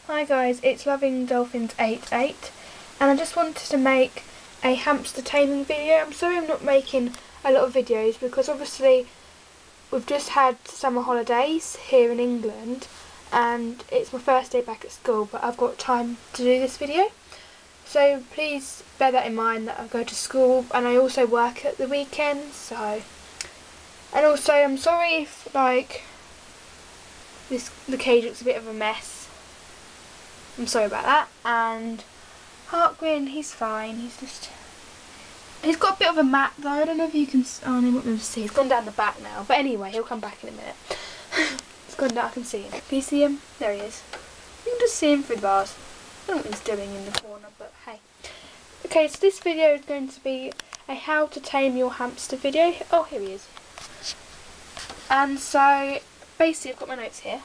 Hi guys, it's Loving Dolphins 88 and I just wanted to make a hamster taming video. I'm sorry I'm not making a lot of videos because obviously we've just had summer holidays here in England and it's my first day back at school, but I've got time to do this video. So please bear that in mind, that I go to school and I also work at the weekends, and also I'm sorry if the cage looks a bit of a mess. I'm sorry about that. And Hartgren, he's fine. He's got a bit of a mat though. I don't know if you can. Oh, no, I won't be able to see. He's gone down the back now. But anyway, he'll come back in a minute. He's gone down. I can see him. Can you see him? There he is. You can just see him through the bars. I don't know what he's doing in the corner, but hey. Okay, so this video is going to be a how to tame your hamster video. Oh, here he is. And so basically, I've got my notes here.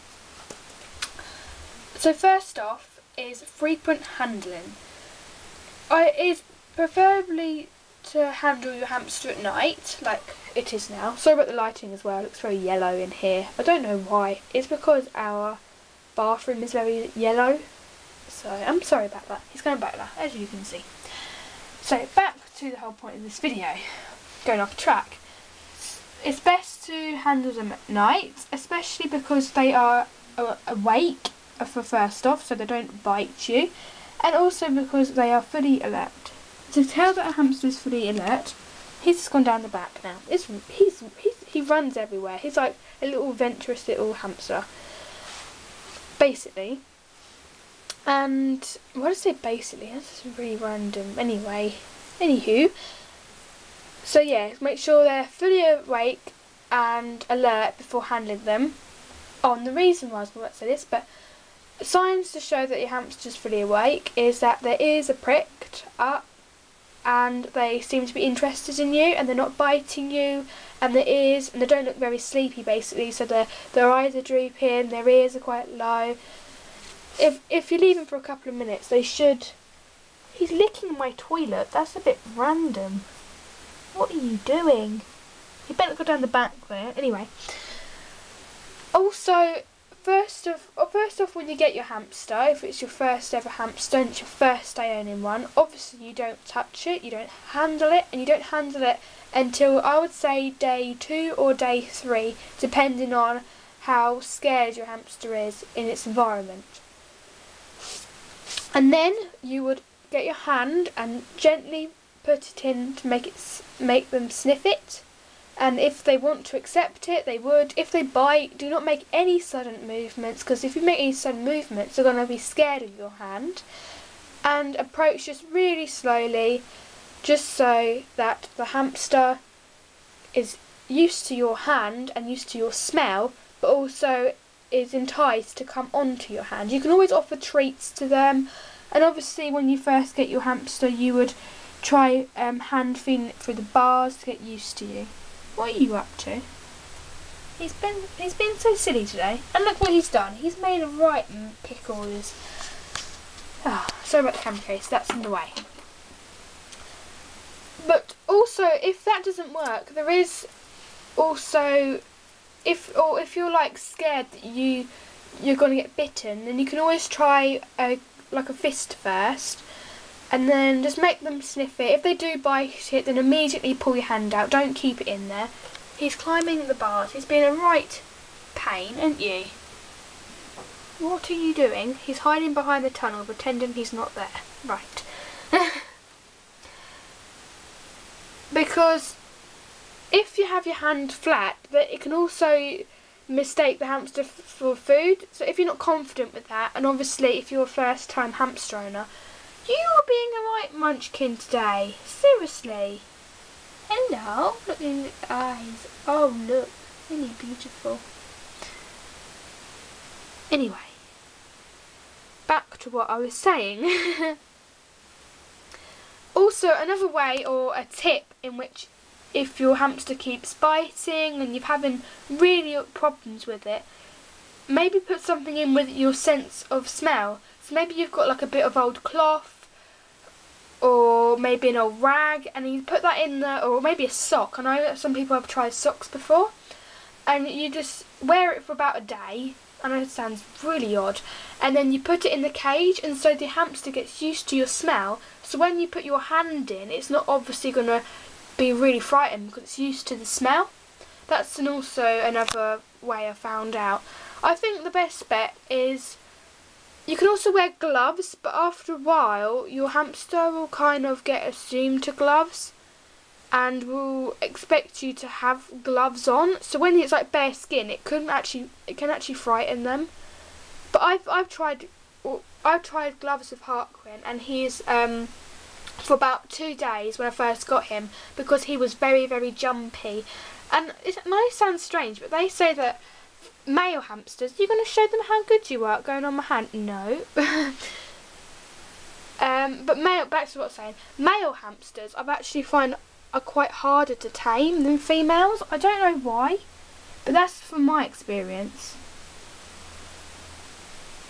So first off is frequent handling. It is preferably to handle your hamster at night, like it is now. Sorry about the lighting as well, it looks very yellow in here. I don't know why. It's because our bathroom is very yellow. So I'm sorry about that. He's going back now, as you can see. So back to the whole point of this video. Going off track. It's best to handle them at night, especially because they are awake for first off, so they don't bite you, and also because they are fully alert. To tell that a hamster is fully alert, he's just gone down the back now. He runs everywhere. He's like a little adventurous little hamster, basically. And why did I say basically? That's really random. Anyway, anywho. So yeah, make sure they're fully awake and alert before handling them. Oh, and the reason why I was going to say this, but signs to show that your hamster's fully awake is that their ears are pricked up and they seem to be interested in you and they're not biting you, and their ears, and they don't look very sleepy basically, so their eyes are drooping, their ears are quite low. If you leave them for a couple of minutes, they should... He's licking my toilet, that's a bit random. What are you doing? You better go down the back there. Anyway. Also, First off, when you get your hamster, if it's your first ever hamster and it's your first day owning one, obviously you don't touch it, you don't handle it, and you don't handle it until I would say day 2 or day 3, depending on how scared your hamster is in its environment. And then you would get your hand and gently put it in to make them sniff it. And if they want to accept it, they would. If they bite, do not make any sudden movements, because if you make any sudden movements, they're going to be scared of your hand. And approach just really slowly, just so that the hamster is used to your hand and used to your smell, but also is enticed to come onto your hand. You can always offer treats to them, and obviously when you first get your hamster, you would try hand feeding it through the bars to get used to you. What are you up to? He's been so silly today. And look what he's done. He's made a right pickle with his... sorry about the camera case, that's in the way. But also, if that doesn't work, there is also... If you're like scared that you're going to get bitten, then you can always try like a fist first. And then just make them sniff it. If they do bite it, then immediately pull your hand out. Don't keep it in there. He's climbing the bars. He's been a right pain, isn't you? What are you doing? He's hiding behind the tunnel, pretending he's not there. Right. Because if you have your hand flat, it can also mistake the hamster for food. So if you're not confident with that, and obviously if you're a first time hamster owner, you are being a right munchkin today. Seriously. Hello. Look in the eyes. Oh, look. Really beautiful. Anyway. Back to what I was saying. Also, another way or a tip in which if your hamster keeps biting and you're having really problems with it, maybe put something in with your sense of smell. So maybe you've got like a bit of old cloth, or maybe an old rag, and you put that in there, or maybe a sock. I know that some people have tried socks before, and you just wear it for about a day, I know it sounds really odd, and then you put it in the cage, and so the hamster gets used to your smell, so when you put your hand in, it's not obviously going to be really frightened because it's used to the smell. That's also another way I found out. I think the best bet is you can also wear gloves, but after a while your hamster will kind of get assumed to gloves and will expect you to have gloves on. So when it's like bare skin, it can actually frighten them. But I've tried gloves with Harquin, and he's for about 2 days when I first got him, because he was very, very jumpy. And it might sound strange, but they say that male hamsters, you're going to show them how good you are going on my hand? No. But back to what I was saying, male hamsters I've actually find are quite harder to tame than females. I don't know why, but that's from my experience.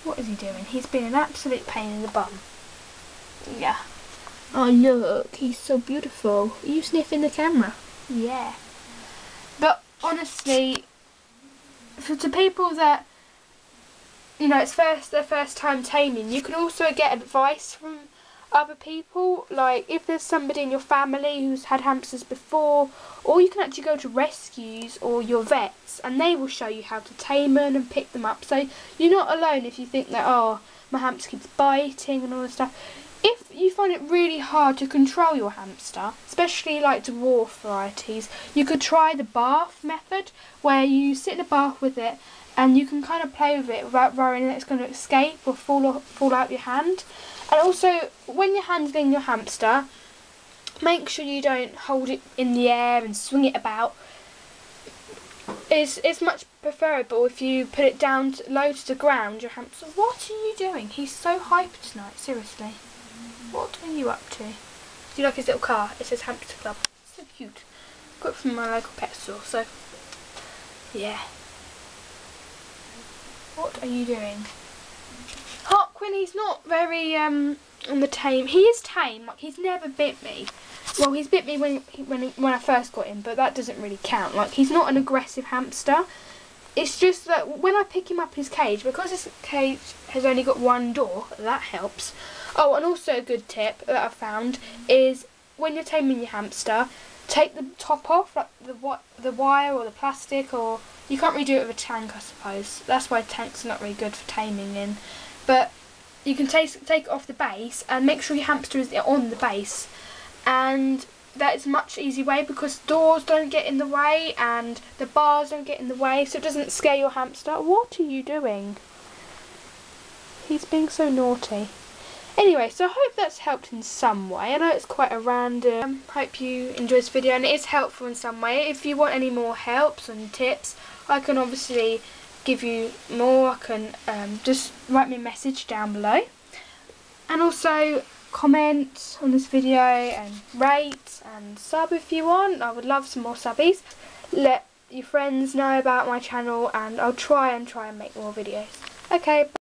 What is he doing? He's been an absolute pain in the bum. Yeah. Oh look, he's so beautiful. Are you sniffing the camera? Yeah. But honestly, to people that, you know, it's their first time taming, you can also get advice from other people. Like if there's somebody in your family who's had hamsters before, or you can actually go to rescues or your vets, and they will show you how to tame them and pick them up. So you're not alone if you think that, oh, my hamster keeps biting and all this stuff. If you find it really hard to control your hamster, especially like dwarf varieties, you could try the bath method, where you sit in a bath with it and you can kind of play with it without worrying that it's going to escape or fall out your hand. And also, when you're handling your hamster, make sure you don't hold it in the air and swing it about. It's much preferable if you put it down low to the ground. Your hamster, what are you doing? He's so hyper tonight, seriously. What are you up to? Do you like his little car? It says Hamster Club. So cute. Got it from my local pet store, so yeah. What are you doing? Harquin, he's not very on the tame. He is tame. Like, he's never bit me. Well, he's bit me when I first got him, but that doesn't really count. Like, he's not an aggressive hamster. It's just that when I pick him up in his cage, because his cage has only got one door, that helps. Oh, and also a good tip that I found is when you're taming your hamster, take the top off, like the wire or the plastic, or you can't really do it with a tank, I suppose. That's why tanks are not really good for taming in. But you can take it off the base and make sure your hamster is on the base, and that is a much easier way, because doors don't get in the way and the bars don't get in the way, so it doesn't scare your hamster. What are you doing? He's being so naughty. Anyway, so I hope that's helped in some way. I know it's quite a random. Hope you enjoyed this video and it is helpful in some way. If you want any more helps and tips, I can obviously give you more. I can just write me a message down below. And also comment on this video and rate and sub if you want. I would love some more subbies. Let your friends know about my channel and I'll try and make more videos. Okay.